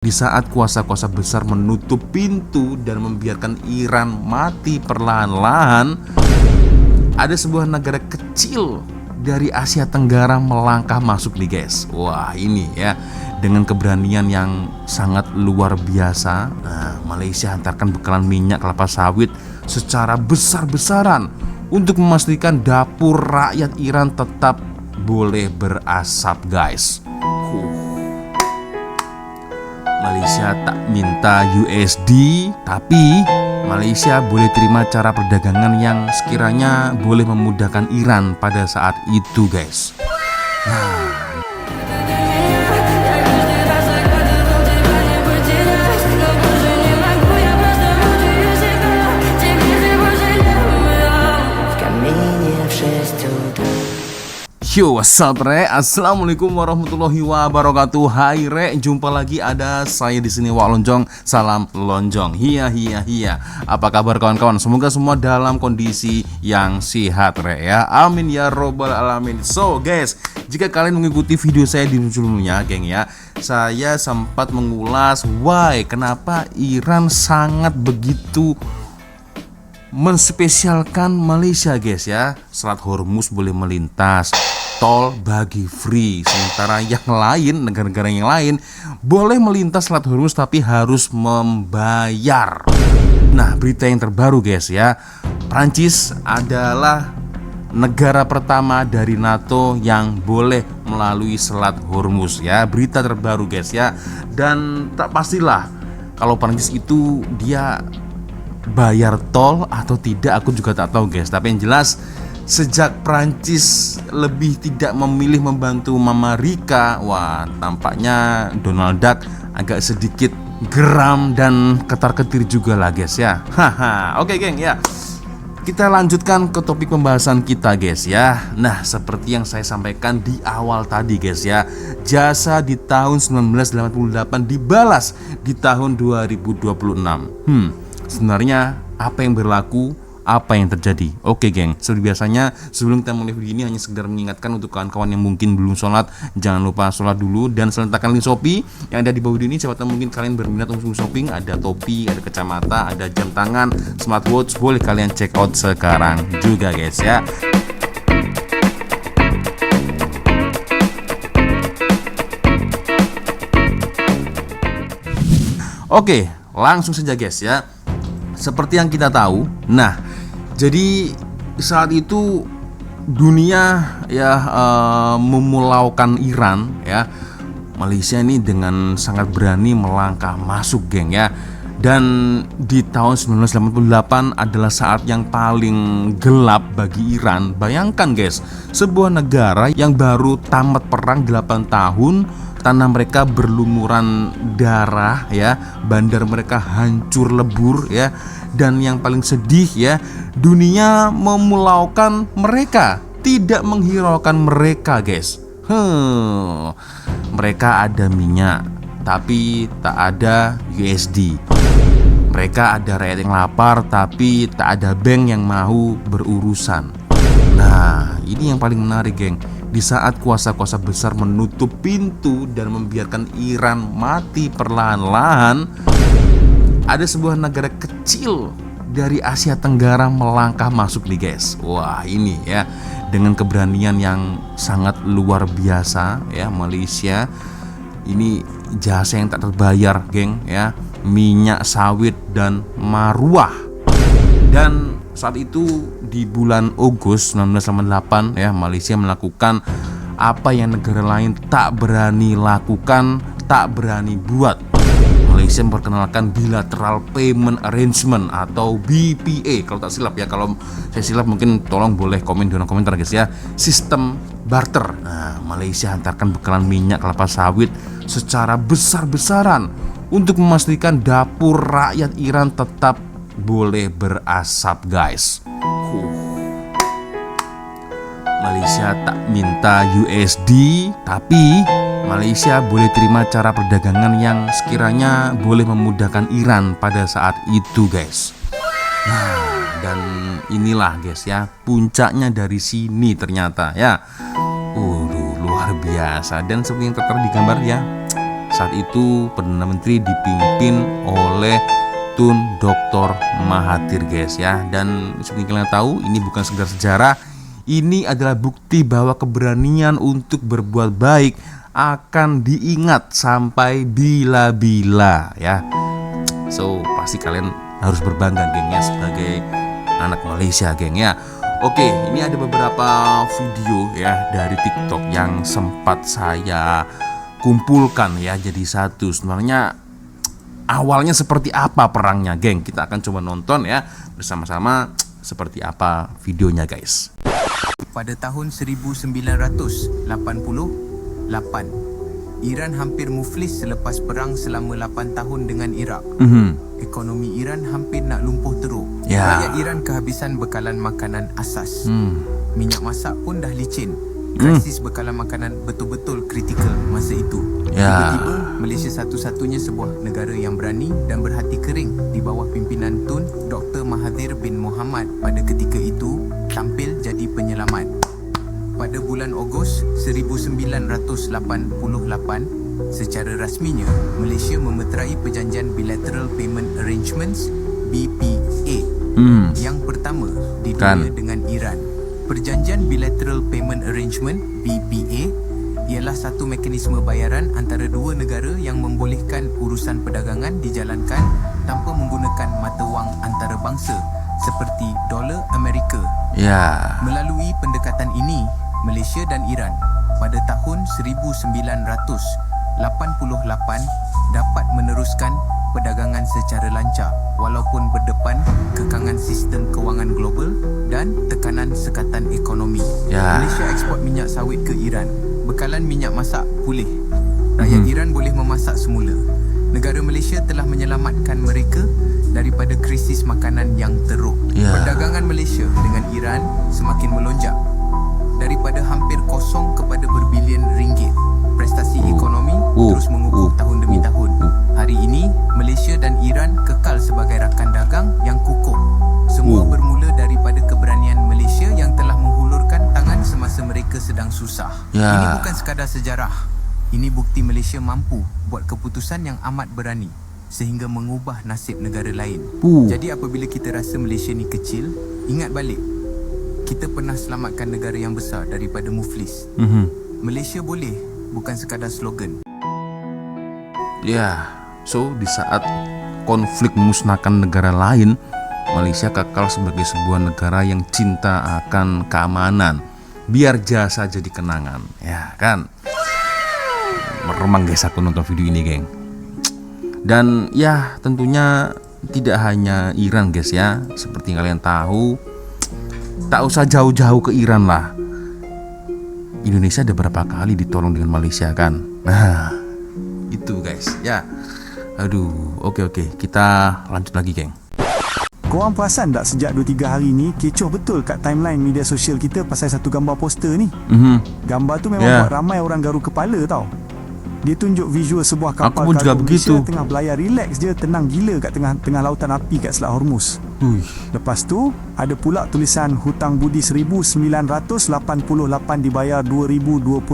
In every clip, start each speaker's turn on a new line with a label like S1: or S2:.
S1: Di saat kuasa-kuasa besar menutup pintu dan membiarkan Iran mati perlahan-lahan, ada sebuah negara kecil dari Asia Tenggara melangkah masuk nih guys. Wah ini ya, dengan keberanian yang sangat luar biasa. Malaysia hantarkan bekalan minyak kelapa sawit secara besar-besaran untuk memastikan dapur rakyat Iran tetap boleh berasap guys. Malaysia tak minta USD, tapi Malaysia boleh terima cara perdagangan yang sekiranya boleh memudahkan Iran pada saat itu guys. Yo, what's up re? Assalamualaikum warahmatullahi wabarakatuh. Hai re, jumpa lagi ada saya di sini Wak Lonjong. Salam lonjong. Hiya. Apa kabar kawan-kawan? Semoga semua dalam kondisi yang sehat re ya. Amin ya robbal alamin. So guys, jika kalian mengikuti video saya di sebelumnya, geng ya, saya sempat mengulas kenapa Iran sangat begitu menspesialkan Malaysia guys ya. Selat Hormuz boleh melintas, tol bagi free, sementara yang lain, negara-negara yang lain boleh melintas Selat Hormuz tapi harus membayar. Nah, berita yang terbaru guys ya, Prancis adalah negara pertama dari NATO yang boleh melalui Selat Hormuz ya. Berita terbaru guys ya. Dan tak pastilah kalau Prancis itu dia bayar tol atau tidak, aku juga tak tahu guys. Tapi yang jelas, sejak Prancis lebih tidak memilih membantu Mama Rika, tampaknya Donald Duck agak sedikit geram dan ketar-ketir juga lah guys ya. Oke geng ya, kita lanjutkan ke topik pembahasan kita guys ya. Nah, seperti yang saya sampaikan di awal tadi guys ya, jasa di tahun 1988 dibalas di tahun 2026. Sebenarnya apa yang berlaku, apa yang terjadi? Oke geng, seperti biasanya sebelum kita mulai video ini hanya sekedar mengingatkan untuk kawan-kawan yang mungkin belum sholat, jangan lupa sholat dulu dan selentakkan link Shopee yang ada di bawah video ini. Siapa tahu mungkin kalian berminat untuk shopping, ada topi, ada kacamata, ada jam tangan, smartwatch, boleh kalian check out sekarang juga guys ya. Oke, langsung saja guys ya. Seperti yang kita tahu, nah, jadi saat itu dunia ya memulaukan Iran ya. Malaysia ini dengan sangat berani melangkah masuk geng ya. Dan di tahun 1988 adalah saat yang paling gelap bagi Iran. Bayangkan guys, sebuah negara yang baru tamat perang 8 tahun, tanah mereka berlumuran darah ya, bandar mereka hancur lebur ya, dan yang paling sedih ya, dunia memulaukan mereka, tidak menghiraukan mereka guys. Mereka ada minyak tapi tak ada USD. Mereka ada rakyat yang lapar tapi tak ada bank yang mau berurusan. Nah, ini yang paling menarik geng. Di saat kuasa-kuasa besar menutup pintu dan membiarkan Iran mati perlahan-lahan, ada sebuah negara kecil dari Asia Tenggara melangkah masuk nih guys. Wah ini ya, dengan keberanian yang sangat luar biasa ya. Malaysia ini jasa yang tak terbayar geng ya, minyak sawit dan marwah. Dan saat itu di bulan Agustus 1988 ya, Malaysia melakukan apa yang negara lain tak berani lakukan, tak berani buat. Malaysia memperkenalkan Bilateral Payment Arrangement atau BPA kalau tak silap ya. Kalau saya silap mungkin tolong boleh komen di kolom komentar guys ya. Sistem barter. Nah, Malaysia hantarkan bekalan minyak kelapa sawit secara besar-besaran untuk memastikan dapur rakyat Iran tetap boleh berasap guys. Malaysia tak minta USD, tapi Malaysia boleh terima cara perdagangan yang sekiranya boleh memudahkan Iran pada saat itu guys. Nah, dan inilah guys ya, puncaknya dari sini ternyata ya. Luar biasa. Dan seperti yang tertera di gambar ya, Saat itu Perdana Menteri dipimpin oleh Tun Dr. Mahathir guys ya. Dan seperti kalian tahu, ini bukan sekedar sejarah, ini adalah bukti bahwa keberanian untuk berbuat baik akan diingat sampai bila-bila ya. So pasti kalian harus berbangga geng ya sebagai anak Malaysia geng ya. Oke, ini ada beberapa video ya dari TikTok yang sempat saya kumpulkan ya jadi satu. Sebenarnya awalnya seperti apa perangnya geng? Kita akan coba nonton ya bersama-sama seperti apa videonya guys.
S2: Pada tahun 1988, Iran hampir muflis selepas perang selama 8 tahun dengan Iraq. Ekonomi Iran hampir nak lumpuh teruk. Rakyat Iran kehabisan bekalan makanan asas. Minyak masak pun dah licin. Krisis bekalan makanan betul-betul kritikal masa itu. Tiba-tiba Malaysia satu-satunya sebuah negara yang berani dan berhati kering di bawah pimpinan Tun Dr. Mahathir bin Mohamad pada ketika itu tampil jadi penyelamat. Pada bulan Ogos 1988, secara rasminya Malaysia memeterai perjanjian Bilateral Payment Arrangements BPA yang pertama di dunia dengan Iran. Perjanjian Bilateral Payment Arrangement BPA ialah satu mekanisme bayaran antara dua negara yang membolehkan urusan perdagangan dijalankan tanpa menggunakan mata wang antarabangsa seperti dolar Amerika. Melalui pendekatan ini, Malaysia dan Iran pada tahun 1988 dapat meneruskan perdagangan secara lancar walaupun berdepan kekangan sistem kewangan global dan tekanan sekatan ekonomi. Malaysia ekspor minyak sawit ke Iran. Bekalan minyak masak pulih. Rakyat Iran boleh memasak semula. Negara Malaysia telah menyelamatkan mereka daripada krisis makanan yang teruk. Perdagangan Malaysia dengan Iran semakin melonjak daripada hampir kosong kepada berbilion ringgit. Prestasi ekonomi terus mengukuh tahun demi tahun. Hari ini, Malaysia dan Iran kekal sebagai rakan dagang yang kukuh. Semua bermula daripada keberanian Malaysia yang telah menghulurkan tangan semasa mereka sedang susah. Ini bukan sekadar sejarah. Ini bukti Malaysia mampu buat keputusan yang amat berani sehingga mengubah nasib negara lain. Jadi apabila kita rasa Malaysia ni kecil, ingat balik, kita pernah selamatkan negara yang besar daripada muflis. Malaysia boleh, bukan sekadar slogan.
S1: So di saat konflik musnahkan negara lain, Malaysia kekal sebagai sebuah negara yang cinta akan keamanan. Biar jasa jadi kenangan, ya kan? Meremang guys aku nonton video ini geng. Dan ya tentunya tidak hanya Iran guys ya. Seperti kalian tahu, tak usah jauh-jauh ke Iran lah, Indonesia ada berapa kali ditolong dengan Malaysia kan. Nah itu guys ya. Oke kita lanjut lagi geng.
S3: Korang perasan tak sejak 2-3 hari ni kecoh betul kat timeline media sosial kita pasal satu gambar poster ni. Gambar tu memang buat ramai orang garu kepala tau. Dia tunjuk visual sebuah kapal kargo Malaysia tengah berlayar relax je, tenang gila kat tengah lautan api kat Selat Hormuz. Lepas tu ada pula tulisan hutang budi 1988 dibayar 2026.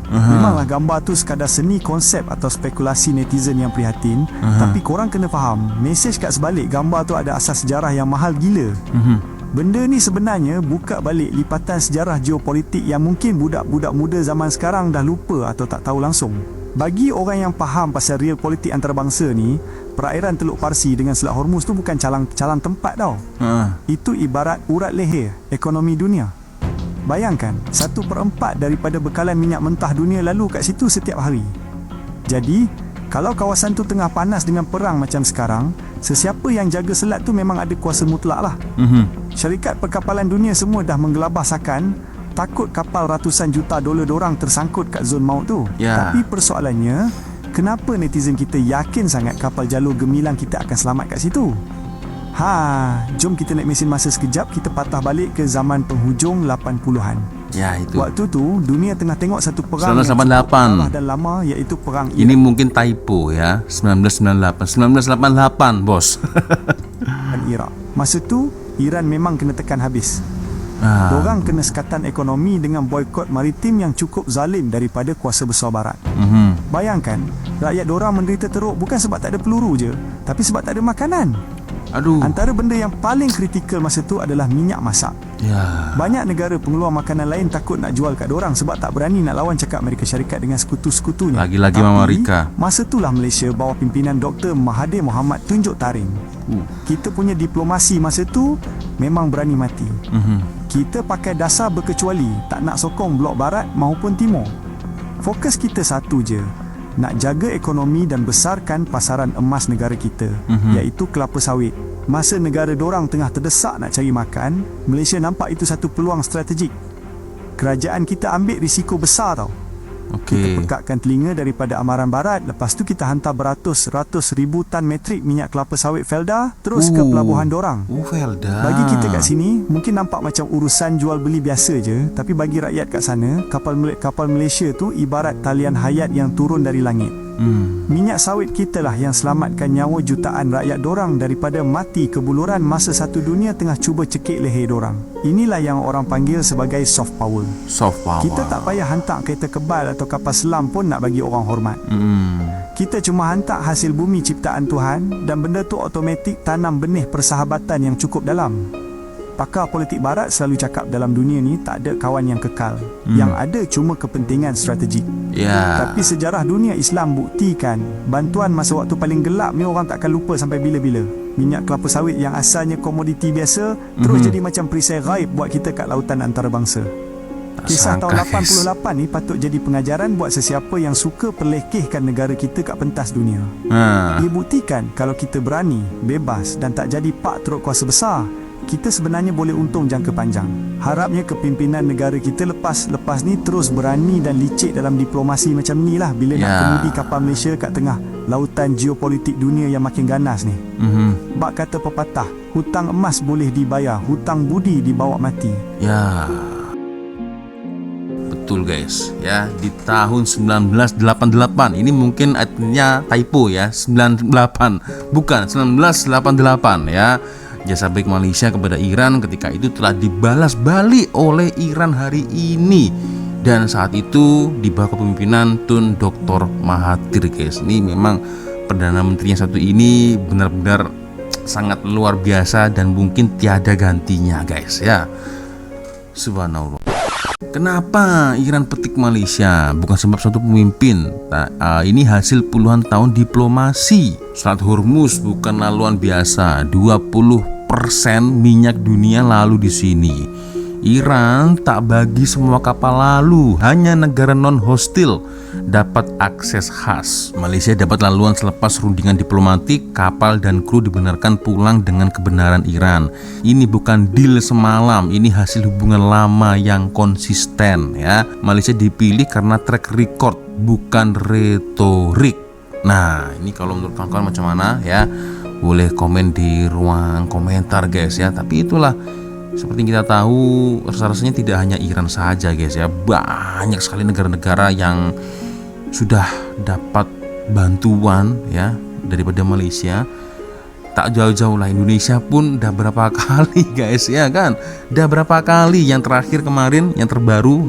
S3: Memanglah gambar tu sekadar seni konsep atau spekulasi netizen yang prihatin. Tapi korang kena faham, mesej kat sebalik gambar tu ada asas sejarah yang mahal gila. Benda ni sebenarnya buka balik lipatan sejarah geopolitik yang mungkin budak-budak muda zaman sekarang dah lupa atau tak tahu langsung. Bagi orang yang faham pasal real politik antarabangsa ni, perairan Teluk Parsi dengan Selat Hormuz tu bukan calang tempat tau. Itu ibarat urat leher ekonomi dunia. Bayangkan, 1/4 daripada bekalan minyak mentah dunia lalu kat situ setiap hari. Jadi, kalau kawasan tu tengah panas dengan perang macam sekarang, sesiapa yang jaga selat tu memang ada kuasa mutlak lah. Syarikat perkapalan dunia semua dah menggelabah sakan, takut kapal ratusan juta dolar dorang tersangkut kat zon maut tu. Tapi persoalannya, kenapa netizen kita yakin sangat kapal jalur gemilang kita akan selamat kat situ? Jom kita naik mesin masa sekejap, kita patah balik ke zaman penghujung 80-an.
S1: Itu.
S3: Waktu tu dunia tengah tengok satu perang
S1: 1988
S3: dan lama, iaitu perang Iraq.
S1: Ini mungkin typo ya, 1988 bos.
S3: Iraq. Masa tu Iran memang kena tekan habis. Dorang kena sekatan ekonomi dengan boikot maritim yang cukup zalim daripada kuasa besar barat. Bayangkan, rakyat dorang menderita teruk bukan sebab tak ada peluru je, tapi sebab tak ada makanan. Antara benda yang paling kritikal masa tu adalah minyak masak. Banyak negara pengeluar makanan lain takut nak jual kat dorang sebab tak berani nak lawan cakap Amerika Syarikat dengan sekutu-sekutunya.
S1: Lagi-lagi Mama Rika.
S3: Masa itulah Malaysia bawah pimpinan Dr. Mahathir Mohamad tunjuk taring. Kita punya diplomasi masa tu memang berani mati. Kita pakai dasar berkecuali, tak nak sokong blok barat maupun timur. Fokus kita satu je, nak jaga ekonomi dan besarkan pasaran emas negara kita, iaitu kelapa sawit. Masa negara dorang tengah terdesak nak cari makan, Malaysia nampak itu satu peluang strategik. Kerajaan kita ambil risiko besar tau. Kita pekatkan telinga daripada amaran barat, lepas tu kita hantar beratus-ratus ribu tan metrik minyak kelapa sawit Felda terus ke pelabuhan dorang.
S1: Felda.
S3: Bagi kita kat sini mungkin nampak macam urusan jual beli biasa je, tapi bagi rakyat kat sana, kapal Malaysia tu ibarat talian hayat yang turun dari langit. Minyak sawit kita lah yang selamatkan nyawa jutaan rakyat dorang daripada mati kebuluran masa satu dunia tengah cuba cekik leher dorang. Inilah yang orang panggil sebagai soft power. Kita tak payah hantar kereta kebal atau kapal selam pun nak bagi orang hormat. Kita cuma hantar hasil bumi ciptaan Tuhan, dan benda tu automatik tanam benih persahabatan yang cukup dalam. Pakar politik barat selalu cakap dalam dunia ni tak ada kawan yang kekal. Yang ada cuma kepentingan strategik. Tapi sejarah dunia Islam buktikan bantuan masa waktu paling gelap ni orang takkan lupa sampai bila-bila. Minyak kelapa sawit yang asalnya komoditi biasa terus jadi macam perisai gaib buat kita kat lautan antarabangsa. Kisah tahun 88 ni patut jadi pengajaran buat sesiapa yang suka perlekehkan negara kita kat pentas dunia. Ia buktikan kalau kita berani, bebas dan tak jadi pak teruk kuasa besar, kita sebenarnya boleh untung jangka panjang. Harapnya kepimpinan negara kita lepas ni terus berani dan licik dalam diplomasi macam ni lah bila nak kemudi kapal Malaysia kat tengah lautan geopolitik dunia yang makin ganas ni. Bak kata pepatah, hutang emas boleh dibayar, hutang budi dibawa mati.
S1: Betul guys, di tahun 1988. Ini mungkin artinya typo 98, bukan 1988 Jasa baik Malaysia kepada Iran ketika itu telah dibalas balik oleh Iran hari ini, dan saat itu di bawah kepemimpinan Tun Dr. Mahathir guys. Ini memang Perdana Menterinya satu ini benar-benar sangat luar biasa dan mungkin tiada gantinya guys Subhanallah. Kenapa Iran petik Malaysia? Bukan sebab suatu pemimpin. Ini hasil puluhan tahun diplomasi. Selat Hormuz bukan laluan biasa. 20% minyak dunia lalu di sini. Iran tak bagi semua kapal lalu, hanya negara non-hostil dapat akses khas. Malaysia dapat laluan selepas rundingan diplomatik, kapal dan kru dibenarkan pulang dengan kebenaran Iran. Ini bukan deal semalam, ini hasil hubungan lama yang konsisten Malaysia dipilih karena track record, bukan retorik. Nah, ini kalau menurut kawan-kawan macam mana boleh komen di ruang komentar guys Tapi itulah, seperti yang kita tahu, rasa-rasanya tidak hanya Iran saja guys banyak sekali negara-negara yang sudah dapat bantuan daripada Malaysia. Tak jauh-jauh lah, Indonesia pun udah berapa kali guys udah berapa kali. Yang terakhir kemarin, yang terbaru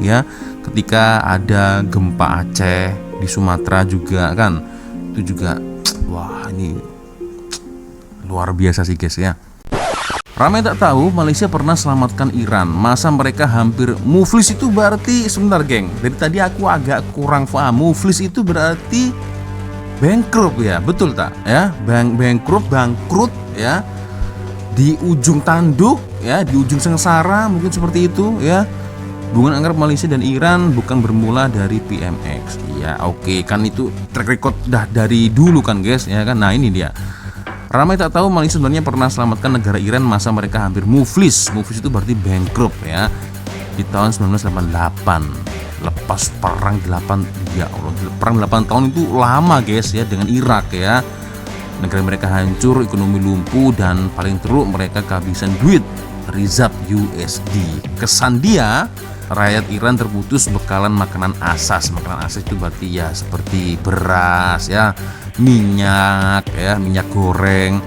S1: ketika ada gempa Aceh di Sumatera juga itu juga wah, ini luar biasa sih guys Ramai tak tahu Malaysia pernah selamatkan Iran. Masa mereka hampir muflis itu berarti, sebentar geng, dari tadi aku agak kurang paham. Muflis itu berarti bankrupt betul tak bangkrut di ujung tanduk di ujung sengsara, mungkin seperti itu Hubungan antara Malaysia dan Iran bukan bermula dari PMX. Oke, kan itu track record dah dari dulu kan guys Nah, ini dia. Ramai tak tahu Malaysia sebenarnya pernah selamatkan negara Iran masa mereka hampir muflis. Muflis itu berarti bankrupt di tahun 1988. Lepas perang 8 tahun itu lama guys dengan Irak Negara mereka hancur, ekonomi lumpuh, dan paling teruk mereka kehabisan duit, rizab USD. Kesan dia, rakyat Iran terputus bekalan makanan asas. Makanan asas itu berarti seperti beras minyak minyak goreng.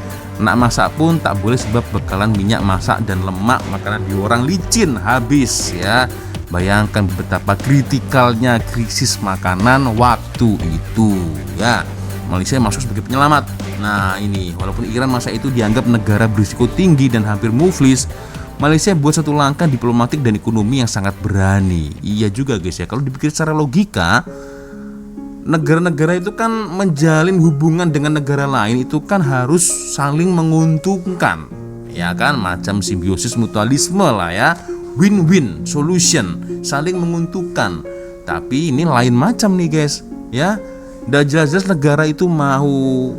S1: Nak masak pun tak boleh sebab bekalan minyak masak dan lemak makanan di orang licin habis ya. Bayangkan betapa kritikalnya krisis makanan waktu itu ya. Malaysia masuk sebagai penyelamat. Nah ini, walaupun Iran masa itu dianggap negara berisiko tinggi dan hampir muflis, Malaysia buat satu langkah diplomatik dan ekonomi yang sangat berani. Iya juga guys ya, kalau dipikir secara logika, negara-negara itu kan menjalin hubungan dengan negara lain itu kan harus saling menguntungkan, ya kan, macam simbiosis mutualisme lah ya, win-win solution, saling menguntungkan. Tapi ini lain macam nih guys, ya, udah jelas-jelas negara itu mau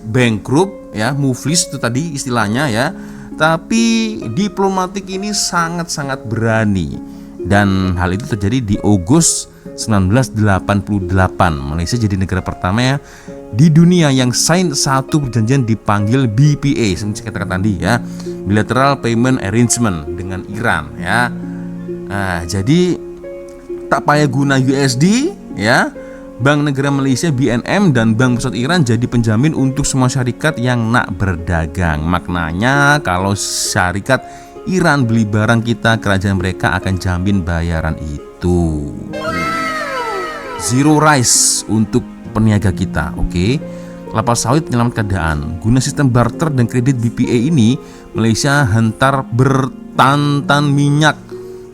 S1: bankrupt, ya, muflis itu tadi istilahnya ya, tapi diplomatik ini sangat-sangat berani. Dan hal itu terjadi di Agustus 1988. Malaysia jadi negara pertama ya di dunia yang sign satu perjanjian dipanggil BPA, seperti saya katakan tadi ya, Bilateral Payment Arrangement dengan Iran ya. Nah, jadi tak payah guna USD ya, Bank Negara Malaysia BNM dan Bank Pusat Iran jadi penjamin untuk semua syarikat yang nak berdagang. Maknanya kalau syarikat Iran beli barang kita, kerajaan mereka akan jamin bayaran itu. Zero risk untuk peniaga kita, oke? Kelapa sawit penyelamat keadaan. Guna sistem barter dan kredit BPA ini, Malaysia hentar bertantan minyak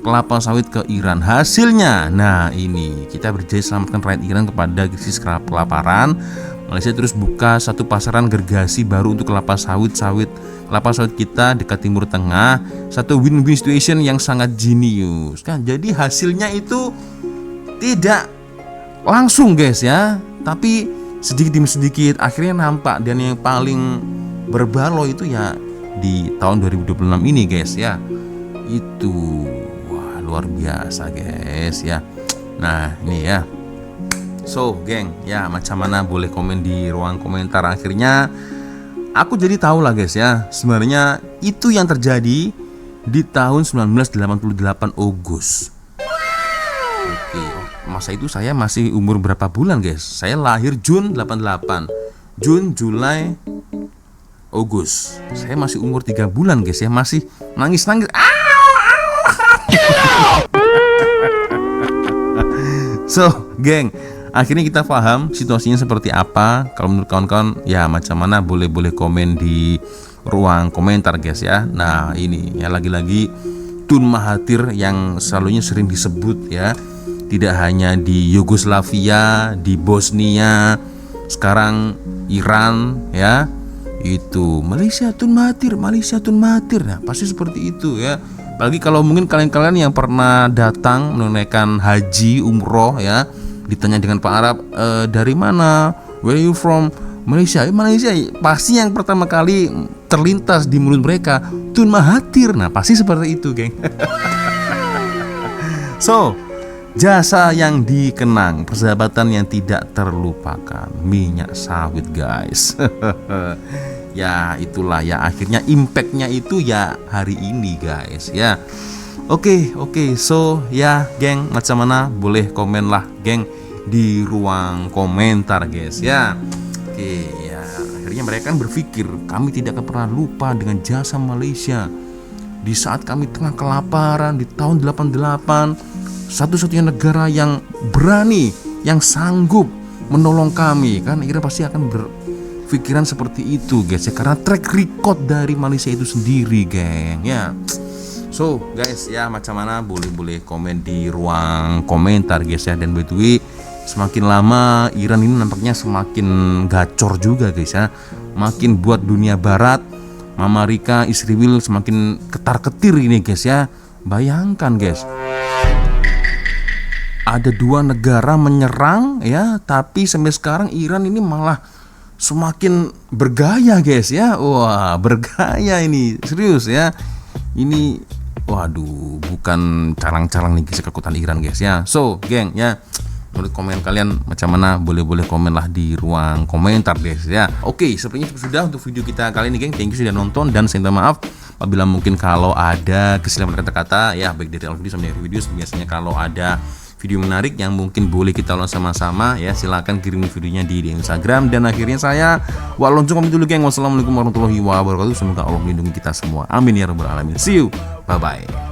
S1: kelapa sawit ke Iran. Hasilnya, nah ini, kita berjaya selamatkan rakyat Iran kepada krisis kelaparan. Malaysia terus buka satu pasaran gergasi baru untuk kelapa sawit kita dekat Timur Tengah. Satu win-win situation yang sangat jenius kan. Jadi hasilnya itu tidak langsung guys ya, tapi sedikit demi sedikit akhirnya nampak. Dan yang paling berbalo itu ya di tahun 2026 ini guys ya. Itu wah luar biasa guys ya. Nah ini ya. So geng ya, macam mana boleh komen di ruang komentar. Akhirnya aku jadi tahu lah guys ya, sebenarnya itu yang terjadi di tahun 1988 Agustus. Oke, masa itu saya masih umur berapa bulan guys? Saya lahir Jun 88. Jun, Julai, Agustus. Saya masih umur 3 bulan guys ya, masih nangis-nangis. So, geng, akhirnya kita paham situasinya seperti apa. Kalau menurut kawan-kawan ya macam mana boleh komen di ruang komentar guys ya. Nah ini ya, lagi-lagi Tun Mahathir yang selalunya sering disebut ya, tidak hanya di Yugoslavia, di Bosnia, sekarang Iran ya, itu Malaysia Tun Mahathir, Malaysia Tun Mahathir. Nah pasti seperti itu ya. Apalagi kalau mungkin kalian-kalian yang pernah datang menunaikan haji, umroh ya, ditanya dengan Pak Arab, dari mana, where you from, Malaysia. Malaysia pasti yang pertama kali terlintas di mulut mereka Tun Mahathir. Nah pasti seperti itu geng. So jasa yang dikenang, persahabatan yang tidak terlupakan, minyak sawit guys. Ya itulah ya, akhirnya impactnya itu ya hari ini guys ya. Oke, so ya geng, macam mana boleh komen lah geng di ruang komentar guys ya. Oke ya, akhirnya mereka kan berpikir kami tidak akan pernah lupa dengan jasa Malaysia di saat kami tengah kelaparan di tahun 88. Satu-satunya negara yang berani, yang sanggup menolong kami kan. Iran pasti akan berpikiran seperti itu guys ya, karena track record dari Malaysia itu sendiri geng ya. So guys ya, macam mana boleh komen di ruang komentar guys ya. Dan by the way, semakin lama Iran ini nampaknya semakin gacor juga guys ya, makin buat dunia barat, Mama Rika, Istri Will semakin ketar-ketir ini guys ya. Bayangkan guys, ada 2 negara menyerang ya, tapi sampai sekarang Iran ini malah semakin bergaya guys ya. Wah bergaya ini, serius ya. Ini waduh, bukan calang-calang nih guys kekuatan Iran guys ya. So geng ya, menurut komen kalian macam mana boleh komen lah di ruang komentar guys ya. Oke, sepertinya sudah untuk video kita kali ini geng. Thank you sudah nonton, dan saya minta maaf apabila mungkin kalau ada kesilapan kata-kata ya, baik dari video sama dari video. Biasanya kalau ada video menarik yang mungkin boleh kita tonton sama-sama ya, silakan kirim videonya di Instagram. Dan akhirnya saya Walonco pamit dulu geng. Wassalamualaikum warahmatullahi wabarakatuh. Semoga Allah melindungi kita semua. Amin ya rabbal alamin. See you. Bye bye.